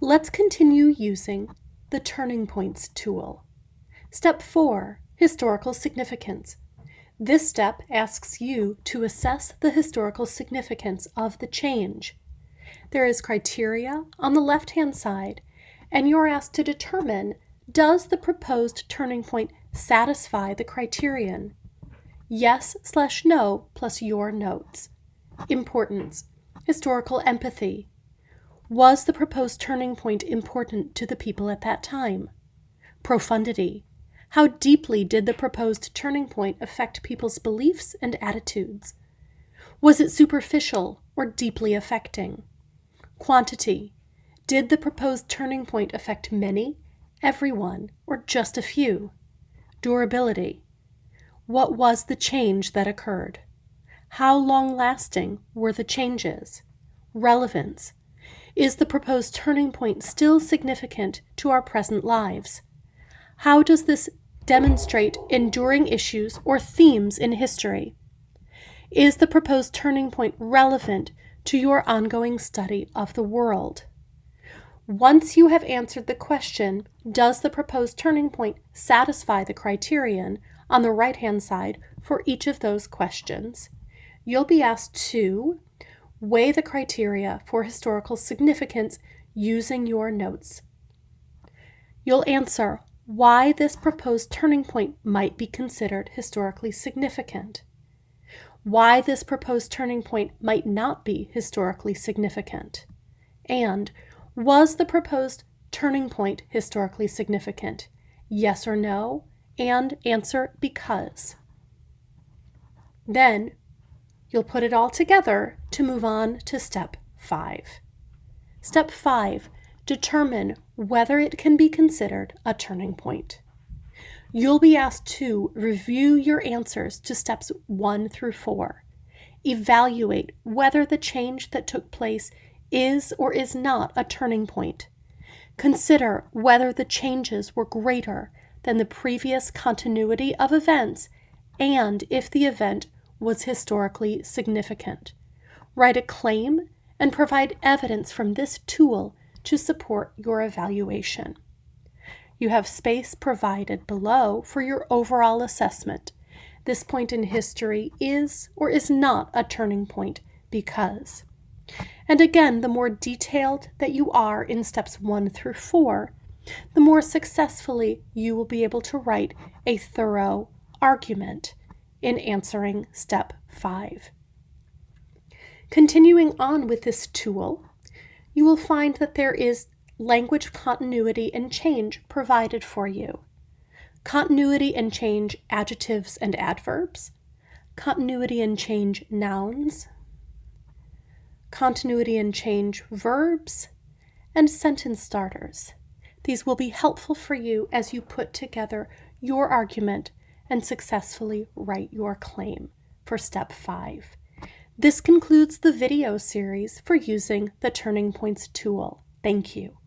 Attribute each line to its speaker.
Speaker 1: Let's continue using the Turning Points tool. Step 4, Historical Significance. This step asks you to assess the historical significance of the change. There is criteria on the left-hand side, and you're asked to determine, does the proposed turning point satisfy the criterion? Yes/no plus your notes. Importance. Historical empathy. Was the proposed turning point important to the people at that time? Profundity. How deeply did the proposed turning point affect people's beliefs and attitudes? Was it superficial or deeply affecting? Quantity. Did the proposed turning point affect many, everyone, or just a few? Durability. What was the change that occurred? How long-lasting were the changes? Relevance. Is the proposed turning point still significant to our present lives? How does this demonstrate enduring issues or themes in history? Is the proposed turning point relevant to your ongoing study of the world? Once you have answered the question, does the proposed turning point satisfy the criterion on the right-hand side for each of those questions, you'll be asked to weigh the criteria for historical significance using your notes. You'll answer why this proposed turning point might be considered historically significant, why this proposed turning point might not be historically significant, and was the proposed turning point historically significant? Yes or no, and answer because. Then you'll put it all together to move on to Step 5. Step 5, determine whether it can be considered a turning point. You'll be asked to review your answers to Steps 1 through 4. Evaluate whether the change that took place is or is not a turning point. Consider whether the changes were greater than the previous continuity of events and if the event was historically significant. Write a claim and provide evidence from this tool to support your evaluation. You have space provided below for your overall assessment. This point in history is or is not a turning point because. And again, the more detailed that you are in steps 1 through 4, the more successfully you will be able to write a thorough argument in answering step 5. Continuing on with this tool, you will find that there is language continuity and change provided for you. Continuity and change adjectives and adverbs, continuity and change nouns, continuity and change verbs, and sentence starters. These will be helpful for you as you put together your argument and successfully write your claim for Step 5. This concludes the video series for using the Turning Points tool. Thank you.